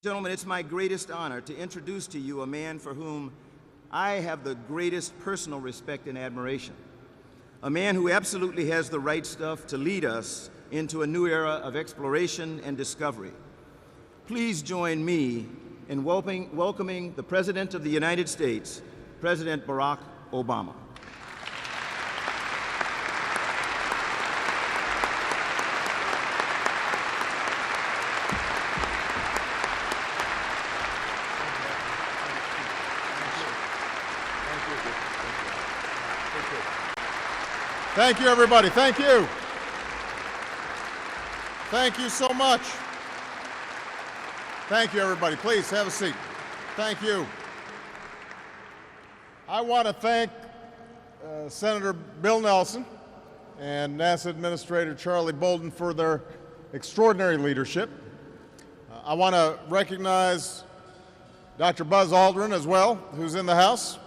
Gentlemen, it's my greatest honor to introduce to you a man for whom I have the greatest personal respect and admiration. A man who absolutely has the right stuff to lead us into a new era of exploration and discovery. Please join me in welcoming the President of the United States, President Barack Obama. Thank you, everybody. Thank you. Thank you so much. Thank you, everybody. Please have a seat. Thank you. I want to thank Senator Bill Nelson and NASA Administrator Charlie Bolden for their extraordinary leadership. I want to recognize Dr. Buzz Aldrin as well, who's in the House.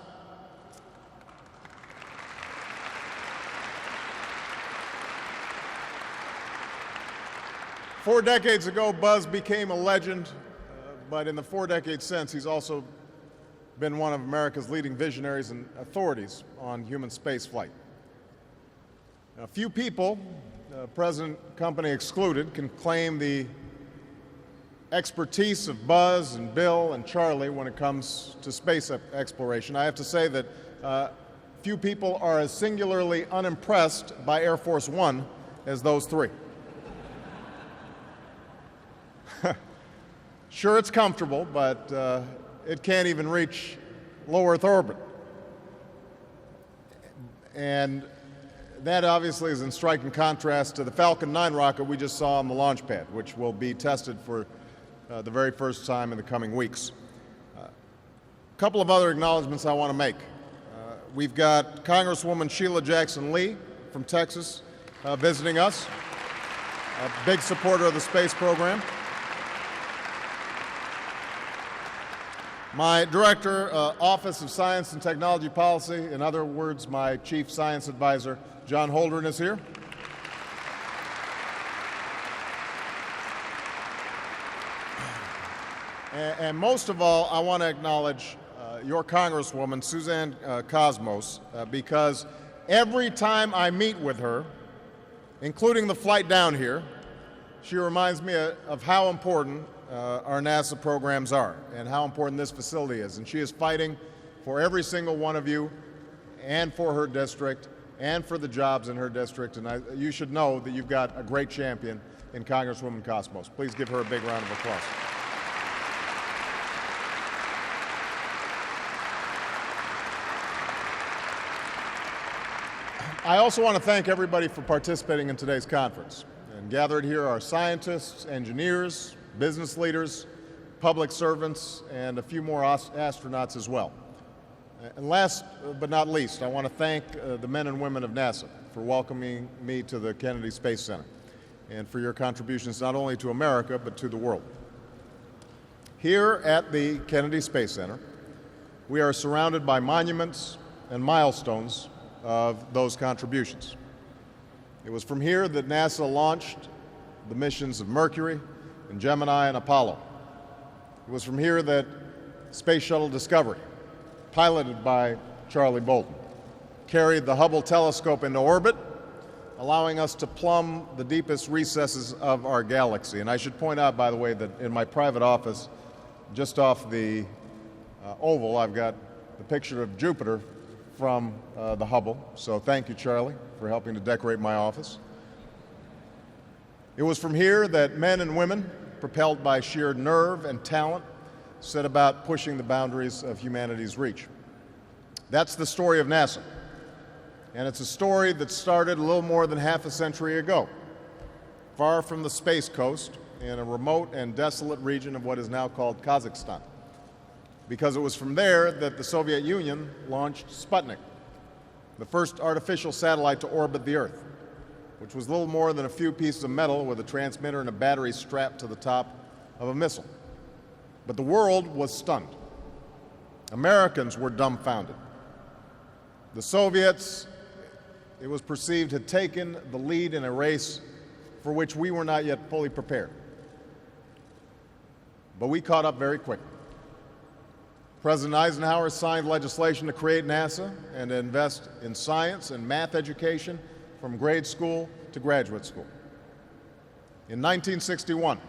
Four decades ago, Buzz became a legend, but in the 4 decades since, he's also been one of America's leading visionaries and authorities on human spaceflight. A few people, President Company excluded, can claim the expertise of Buzz and Bill and Charlie when it comes to space exploration. I have to say that few people are as singularly unimpressed by Air Force One as those three. Sure, it's comfortable, but it can't even reach low Earth orbit. And that obviously is in striking contrast to the Falcon 9 rocket we just saw on the launch pad, which will be tested for the very first time in the coming weeks. A couple of other acknowledgments I want to make. We've got Congresswoman Sheila Jackson Lee from Texas visiting us, a big supporter of the space program. My Director, Office of Science and Technology Policy, in other words, my Chief Science Advisor, John Holdren, is here. And most of all, I want to acknowledge your Congresswoman, Suzanne Cosmos, because every time I meet with her, including the flight down here, she reminds me of how important our NASA programs are and how important this facility is. And she is fighting for every single one of you and for her district and for the jobs in her district. And you should know that you've got a great champion in Congresswoman Cosmos. Please give her a big round of applause. I also want to thank everybody for participating in today's conference. And gathered here are scientists, engineers, business leaders, public servants, and a few more astronauts as well. And last but not least, I want to thank the men and women of NASA for welcoming me to the Kennedy Space Center and for your contributions not only to America, but to the world. Here at the Kennedy Space Center, we are surrounded by monuments and milestones of those contributions. It was from here that NASA launched the missions of Mercury and Gemini and Apollo. It was from here that Space Shuttle Discovery, piloted by Charlie Bolden, carried the Hubble telescope into orbit, allowing us to plumb the deepest recesses of our galaxy. And I should point out, by the way, that in my private office, just off the Oval, I've got the picture of Jupiter from the Hubble. So thank you, Charlie, for helping to decorate my office. It was from here that men and women, propelled by sheer nerve and talent, set about pushing the boundaries of humanity's reach. That's the story of NASA. And it's a story that started a little more than half a century ago, far from the Space Coast in a remote and desolate region of what is now called Kazakhstan. Because it was from there that the Soviet Union launched Sputnik, the first artificial satellite to orbit the Earth, which was little more than a few pieces of metal with a transmitter and a battery strapped to the top of a missile. But the world was stunned. Americans were dumbfounded. The Soviets, it was perceived, had taken the lead in a race for which we were not yet fully prepared. But we caught up very quickly. President Eisenhower signed legislation to create NASA and to invest in science and math education from grade school to graduate school. In 1961,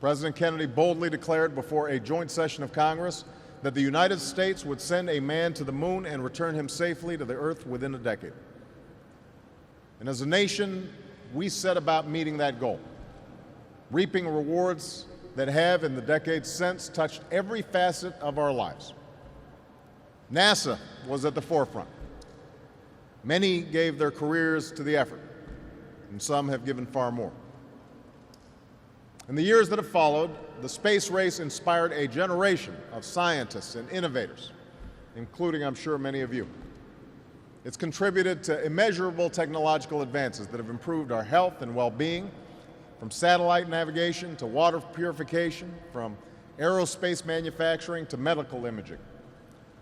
President Kennedy boldly declared before a joint session of Congress that the United States would send a man to the moon and return him safely to the Earth within a decade. And as a nation, we set about meeting that goal, reaping rewards that have, in the decades since, touched every facet of our lives. NASA was at the forefront. Many gave their careers to the effort, and some have given far more. In the years that have followed, the space race inspired a generation of scientists and innovators, including, I'm sure, many of you. It's contributed to immeasurable technological advances that have improved our health and well-being, from satellite navigation to water purification, from aerospace manufacturing to medical imaging.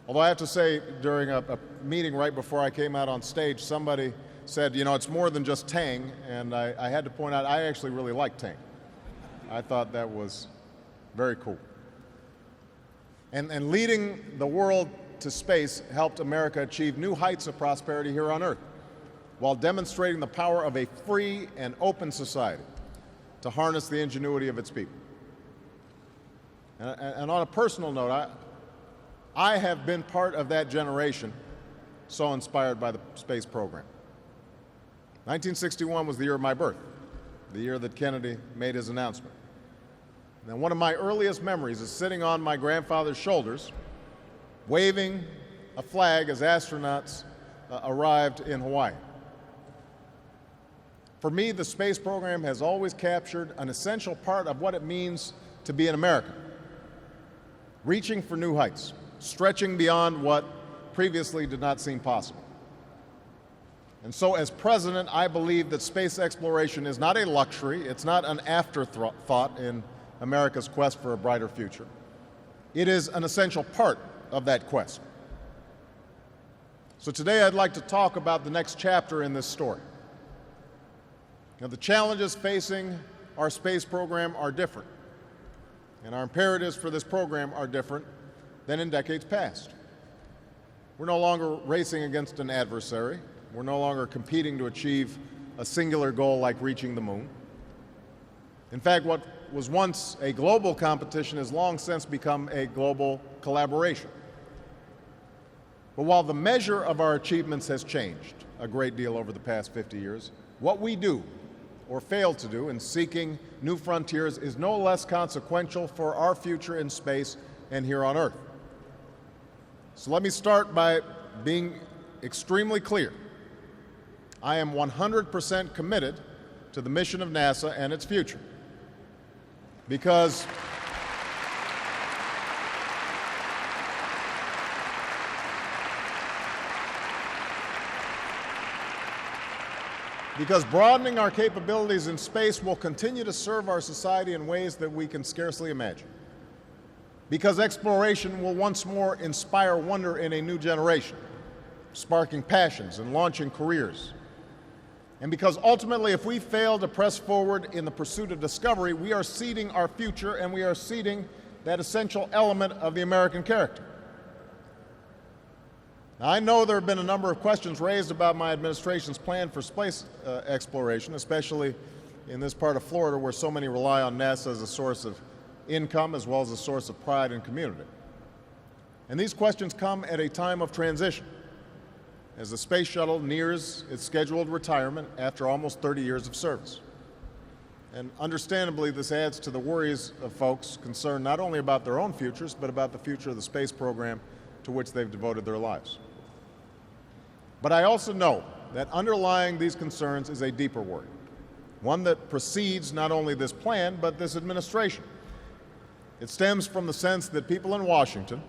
Although I have to say, during a meeting right before I came out on stage, somebody said, you know, it's more than just Tang, and I had to point out I actually really like Tang. I thought that was very cool. And leading the world to space helped America achieve new heights of prosperity here on Earth, while demonstrating the power of a free and open society to harness the ingenuity of its people. And on a personal note, I have been part of that generation so inspired by the space program. 1961 was the year of my birth, the year that Kennedy made his announcement. And one of my earliest memories is sitting on my grandfather's shoulders, waving a flag as astronauts arrived in Hawaii. For me, the space program has always captured an essential part of what it means to be an American, reaching for new heights, stretching beyond what previously did not seem possible. And so as president, I believe that space exploration is not a luxury, it's not an afterthought in America's quest for a brighter future. It is an essential part of that quest. So today I'd like to talk about the next chapter in this story. Now, the challenges facing our space program are different, and our imperatives for this program are different than in decades past. We're no longer racing against an adversary. We're no longer competing to achieve a singular goal like reaching the moon. In fact, what was once a global competition has long since become a global collaboration. But while the measure of our achievements has changed a great deal over the past 50 years, what we do or fail to do in seeking new frontiers is no less consequential for our future in space and here on Earth. So let me start by being extremely clear. I am 100% committed to the mission of NASA and its future. Because broadening our capabilities in space will continue to serve our society in ways that we can scarcely imagine. Because exploration will once more inspire wonder in a new generation, sparking passions and launching careers. And because ultimately, if we fail to press forward in the pursuit of discovery, we are ceding our future and we are ceding that essential element of the American character. Now, I know there have been a number of questions raised about my administration's plan for space exploration, especially in this part of Florida where so many rely on NASA as a source of income as well as a source of pride and community. And these questions come at a time of transition, as the space shuttle nears its scheduled retirement after almost 30 years of service. And understandably, this adds to the worries of folks concerned not only about their own futures, but about the future of the space program to which they've devoted their lives. But I also know that underlying these concerns is a deeper worry, one that precedes not only this plan, but this administration. It stems from the sense that people in Washington,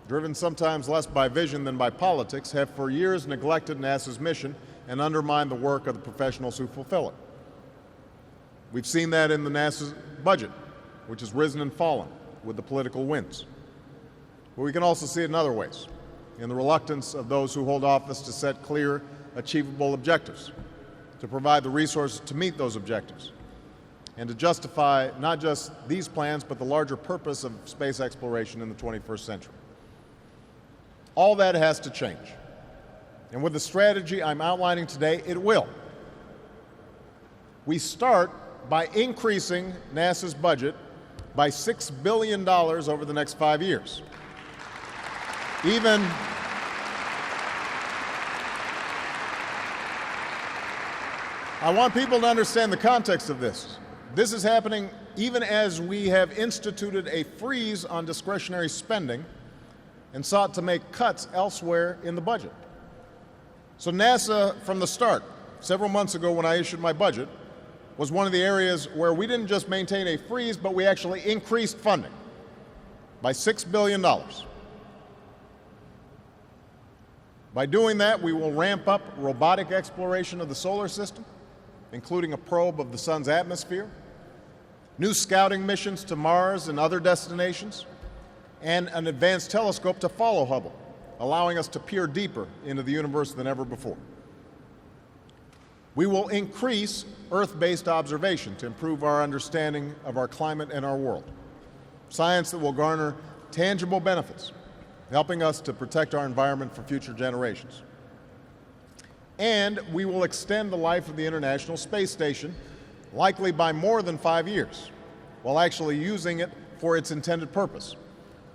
driven sometimes less by vision than by politics, have for years neglected NASA's mission and undermined the work of the professionals who fulfill it. We've seen that in the NASA's budget, which has risen and fallen with the political winds. But we can also see it in other ways, in the reluctance of those who hold office to set clear, achievable objectives, to provide the resources to meet those objectives, and to justify not just these plans, but the larger purpose of space exploration in the 21st century. All that has to change. And with the strategy I'm outlining today, it will. We start by increasing NASA's budget by $6 billion over the next 5 years. I want people to understand the context of this. This is happening even as we have instituted a freeze on discretionary spending and sought to make cuts elsewhere in the budget. So NASA, from the start, several months ago when I issued my budget, was one of the areas where we didn't just maintain a freeze, but we actually increased funding by $6 billion. By doing that, we will ramp up robotic exploration of the solar system, including a probe of the sun's atmosphere, new scouting missions to Mars and other destinations, and an advanced telescope to follow Hubble, allowing us to peer deeper into the universe than ever before. We will increase Earth-based observation to improve our understanding of our climate and our world, science that will garner tangible benefits, helping us to protect our environment for future generations. And we will extend the life of the International Space Station, likely by more than 5 years, while actually using it for its intended purpose,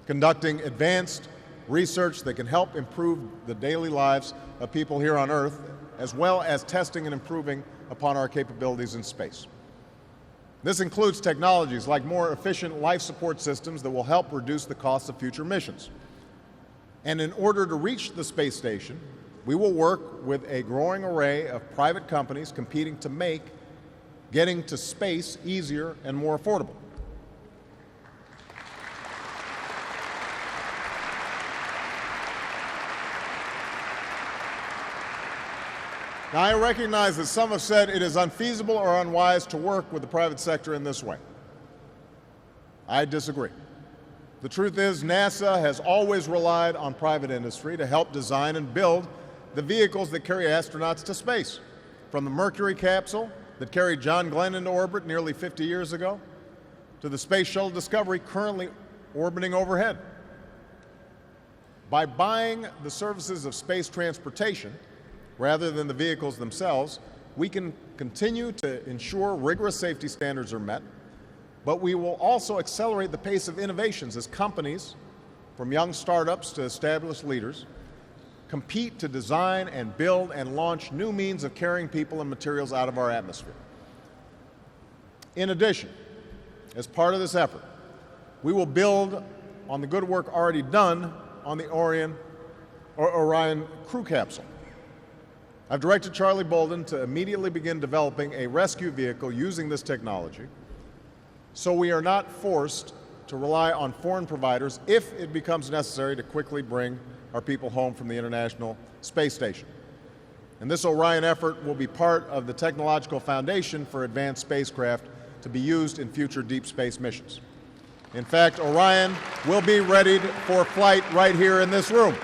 conducting advanced research that can help improve the daily lives of people here on Earth, as well as testing and improving upon our capabilities in space. This includes technologies like more efficient life support systems that will help reduce the cost of future missions. And in order to reach the space station, we will work with a growing array of private companies competing to make getting to space easier and more affordable. Now, I recognize that some have said it is unfeasible or unwise to work with the private sector in this way. I disagree. The truth is, NASA has always relied on private industry to help design and build the vehicles that carry astronauts to space, from the Mercury capsule that carried John Glenn into orbit nearly 50 years ago, to the Space Shuttle Discovery currently orbiting overhead. By buying the services of space transportation, rather than the vehicles themselves, we can continue to ensure rigorous safety standards are met, but we will also accelerate the pace of innovations as companies, from young startups to established leaders, compete to design and build and launch new means of carrying people and materials out of our atmosphere. In addition, as part of this effort, we will build on the good work already done on the Orion crew capsule. I've directed Charlie Bolden to immediately begin developing a rescue vehicle using this technology, so we are not forced to rely on foreign providers if it becomes necessary to quickly bring our people home from the International Space Station. And this Orion effort will be part of the technological foundation for advanced spacecraft to be used in future deep space missions. In fact, Orion will be ready for flight right here in this room.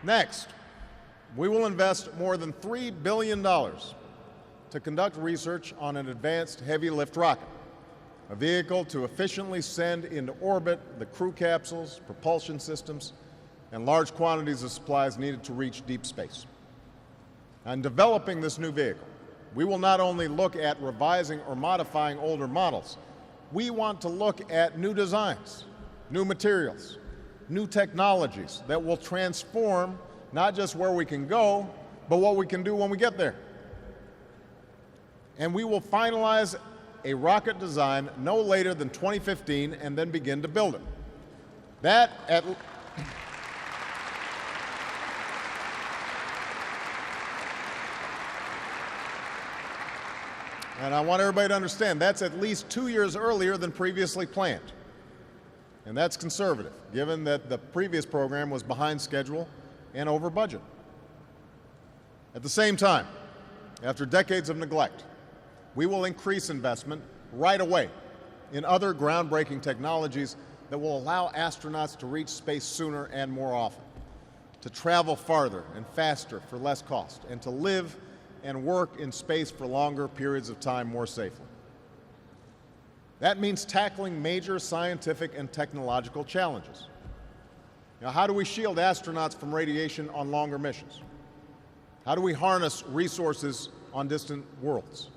Next, we will invest more than $3 billion to conduct research on an advanced heavy-lift rocket, a vehicle to efficiently send into orbit the crew capsules, propulsion systems, and large quantities of supplies needed to reach deep space. In developing this new vehicle, we will not only look at revising or modifying older models, we want to look at new designs, new materials, new technologies that will transform not just where we can go, but what we can do when we get there. And we will finalize a rocket design no later than 2015 and then begin to build it. And I want everybody to understand that's at least 2 years earlier than previously planned. And that's conservative, given that the previous program was behind schedule and over budget. At the same time, after decades of neglect, we will increase investment right away in other groundbreaking technologies that will allow astronauts to reach space sooner and more often, to travel farther and faster for less cost, and to live and work in space for longer periods of time more safely. That means tackling major scientific and technological challenges. Now, how do we shield astronauts from radiation on longer missions? How do we harness resources on distant worlds?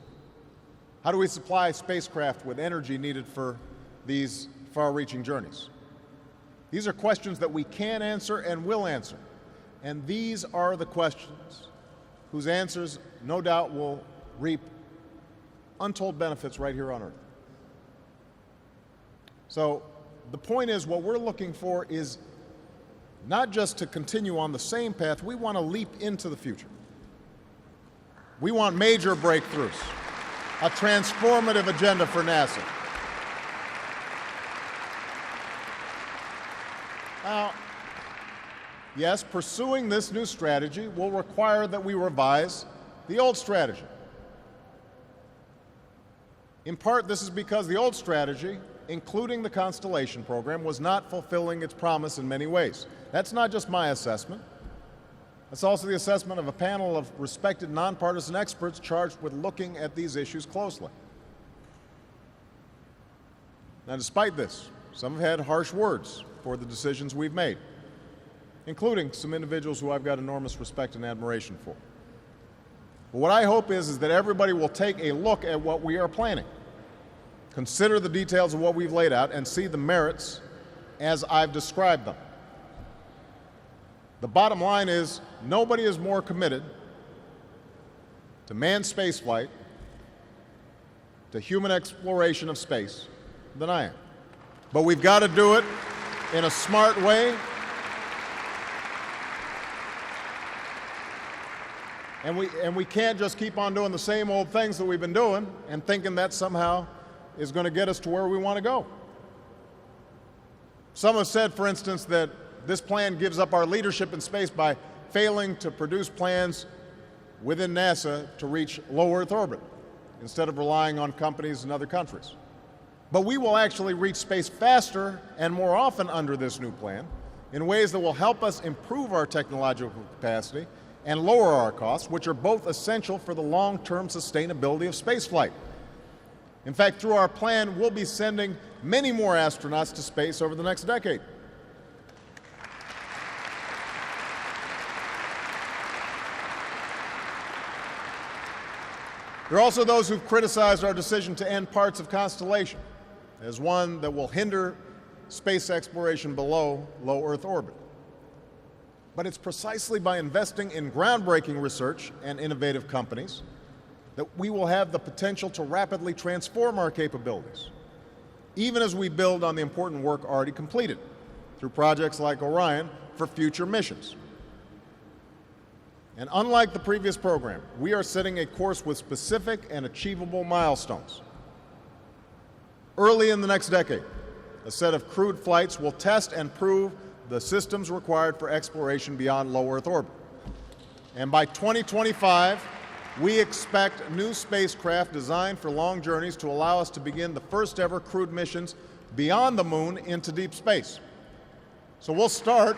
How do we supply spacecraft with energy needed for these far-reaching journeys? These are questions that we can answer and will answer. And these are the questions whose answers, no doubt, will reap untold benefits right here on Earth. So the point is, what we're looking for is not just to continue on the same path, we want to leap into the future. We want major breakthroughs, a transformative agenda for NASA. Now, yes, pursuing this new strategy will require that we revise the old strategy. In part, this is because the old strategy, including the Constellation program, was not fulfilling its promise in many ways. That's not just my assessment. That's also the assessment of a panel of respected nonpartisan experts charged with looking at these issues closely. Now, despite this, some have had harsh words for the decisions we've made, including some individuals who I've got enormous respect and admiration for. But what I hope is that everybody will take a look at what we are planning, consider the details of what we've laid out, and see the merits as I've described them. The bottom line is, nobody is more committed to manned spaceflight, to human exploration of space, than I am. But we've got to do it in a smart way, and we can't just keep on doing the same old things that we've been doing and thinking that somehow is going to get us to where we want to go. Some have said, for instance, that this plan gives up our leadership in space by failing to produce plans within NASA to reach low Earth orbit, instead of relying on companies in other countries. But we will actually reach space faster and more often under this new plan in ways that will help us improve our technological capacity and lower our costs, which are both essential for the long-term sustainability of spaceflight. In fact, through our plan, we'll be sending many more astronauts to space over the next decade. There are also those who've criticized our decision to end parts of Constellation as one that will hinder space exploration below low Earth orbit. But it's precisely by investing in groundbreaking research and innovative companies that we will have the potential to rapidly transform our capabilities, even as we build on the important work already completed through projects like Orion for future missions. And unlike the previous program, we are setting a course with specific and achievable milestones. Early in the next decade, a set of crewed flights will test and prove the systems required for exploration beyond low Earth orbit. And by 2025, we expect new spacecraft designed for long journeys to allow us to begin the first ever crewed missions beyond the moon into deep space. So we'll start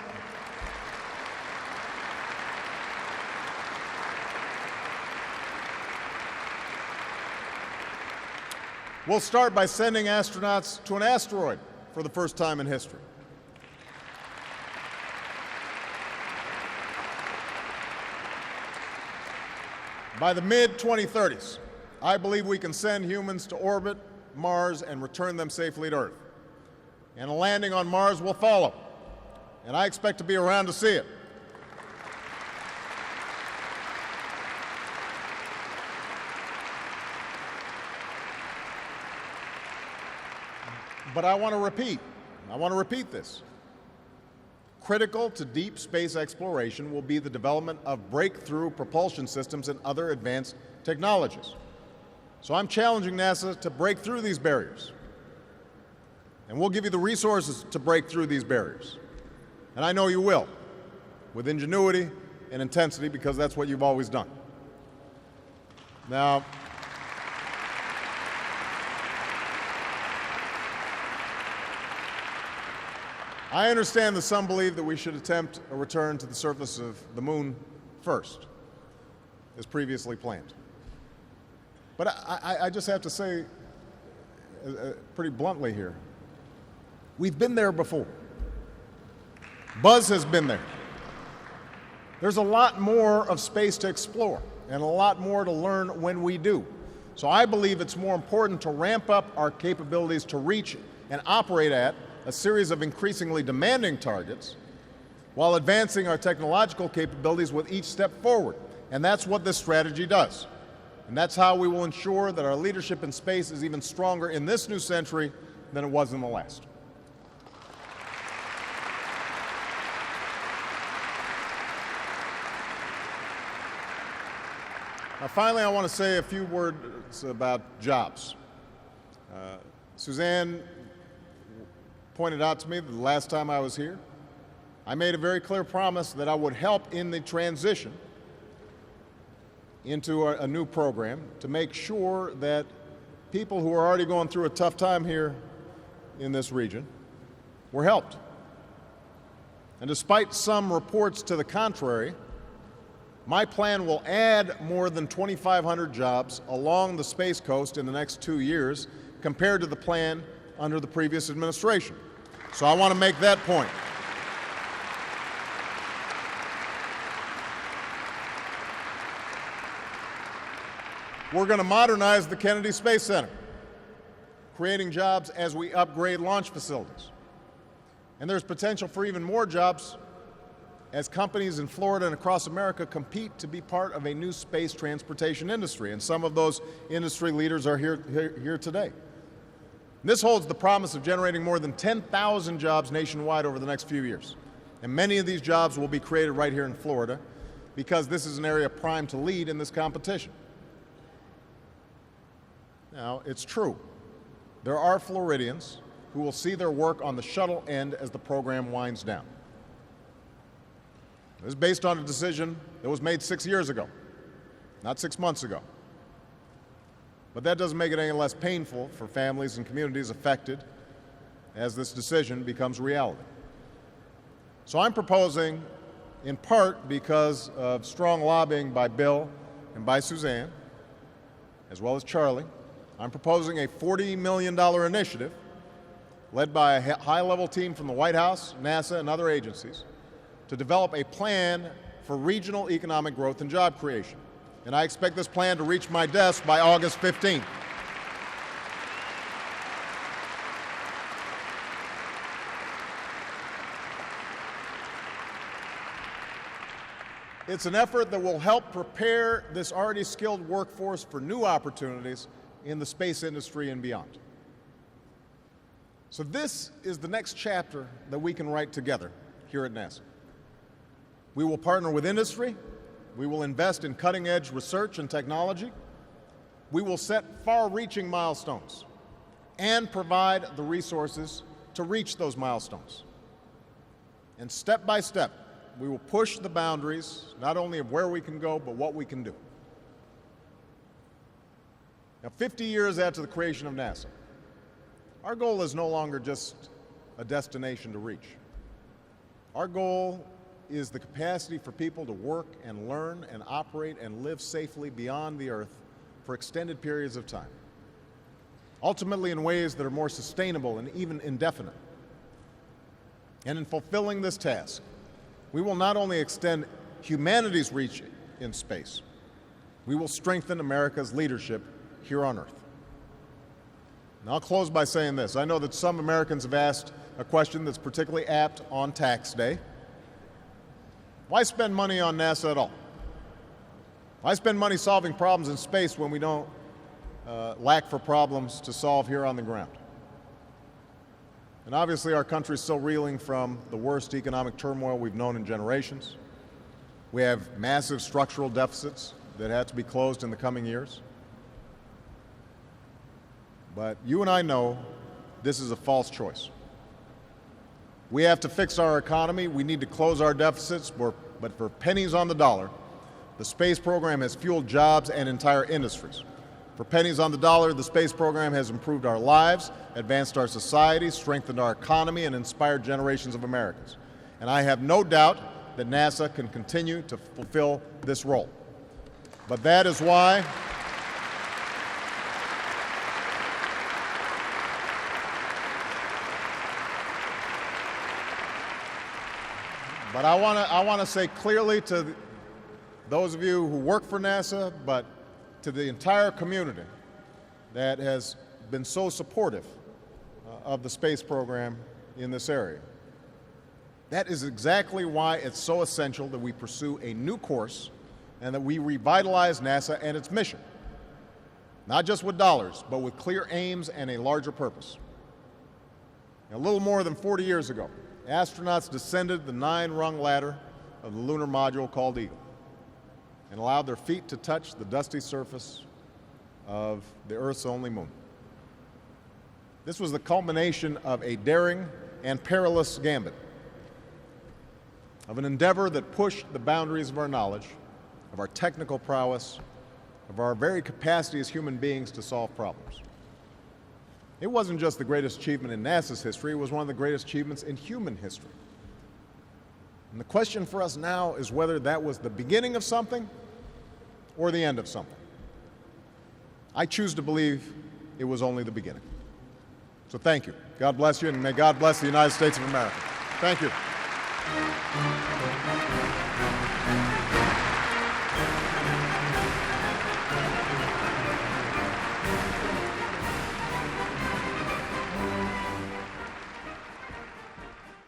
by sending astronauts to an asteroid for the first time in history. By the mid-2030s, I believe we can send humans to orbit Mars and return them safely to Earth. And a landing on Mars will follow, and I expect to be around to see it. But I want to repeat this. Critical to deep space exploration will be the development of breakthrough propulsion systems and other advanced technologies. So I'm challenging NASA to break through these barriers. And we'll give you the resources to break through these barriers. And I know you will, with ingenuity and intensity, because that's what you've always done. Now, I understand that some believe that we should attempt a return to the surface of the moon first, as previously planned. But I just have to say, pretty bluntly here, we've been there before. Buzz has been there. There's a lot more of space to explore and a lot more to learn when we do. So I believe it's more important to ramp up our capabilities to reach and operate at a series of increasingly demanding targets while advancing our technological capabilities with each step forward. And that's what this strategy does. And that's how we will ensure that our leadership in space is even stronger in this new century than it was in the last. Now, finally, I want to say a few words about jobs. Suzanne pointed out to me that the last time I was here, I made a very clear promise that I would help in the transition into a new program to make sure that people who are already going through a tough time here in this region were helped. And despite some reports to the contrary, my plan will add more than 2,500 jobs along the Space Coast in the next 2 years compared to the plan under the previous administration. So I want to make that point. We're going to modernize the Kennedy Space Center, creating jobs as we upgrade launch facilities. And there's potential for even more jobs as companies in Florida and across America compete to be part of a new space transportation industry. And some of those industry leaders are here today. This holds the promise of generating more than 10,000 jobs nationwide over the next few years. And many of these jobs will be created right here in Florida because this is an area primed to lead in this competition. Now, it's true. There are Floridians who will see their work on the shuttle end as the program winds down. This is based on a decision that was made 6 years ago, not 6 months ago. But that doesn't make it any less painful for families and communities affected as this decision becomes reality. So I'm proposing, in part because of strong lobbying by Bill and by Suzanne, as well as Charlie, I'm proposing a $40 million initiative led by a high-level team from the White House, NASA, and other agencies to develop a plan for regional economic growth and job creation. And I expect this plan to reach my desk by August 15th. It's an effort that will help prepare this already skilled workforce for new opportunities in the space industry and beyond. So this is the next chapter that we can write together here at NASA. We will partner with industry. We will invest in cutting-edge research and technology. We will set far-reaching milestones and provide the resources to reach those milestones. And step by step, we will push the boundaries not only of where we can go, but what we can do. Now, 50 years after the creation of NASA, our goal is no longer just a destination to reach. Our goal is the capacity for people to work and learn and operate and live safely beyond the Earth for extended periods of time, ultimately in ways that are more sustainable and even indefinite. And in fulfilling this task, we will not only extend humanity's reach in space, we will strengthen America's leadership here on Earth. And I'll close by saying this. I know that some Americans have asked a question that's particularly apt on tax day. Why spend money on NASA at all? Why spend money solving problems in space when we don't lack for problems to solve here on the ground? And obviously our country is still reeling from the worst economic turmoil we've known in generations. We have massive structural deficits that have to be closed in the coming years. But you and I know this is a false choice. We have to fix our economy. We need to close our deficits, but for pennies on the dollar, the space program has fueled jobs and entire industries. For pennies on the dollar, the space program has improved our lives, advanced our society, strengthened our economy, and inspired generations of Americans. And I have no doubt that NASA can continue to fulfill this role. But that is why I want to say clearly to those of you who work for NASA, but to the entire community that has been so supportive of the space program in this area. That is exactly why it's so essential that we pursue a new course and that we revitalize NASA and its mission, not just with dollars, but with clear aims and a larger purpose. A little more than 40 years ago, astronauts descended the 9-rung ladder of the lunar module called Eagle and allowed their feet to touch the dusty surface of the Earth's only moon. This was the culmination of a daring and perilous gambit, of an endeavor that pushed the boundaries of our knowledge, of our technical prowess, of our very capacity as human beings to solve problems. It wasn't just the greatest achievement in NASA's history, it was one of the greatest achievements in human history. And the question for us now is whether that was the beginning of something or the end of something. I choose to believe it was only the beginning. So thank you. God bless you, and may God bless the United States of America. Thank you.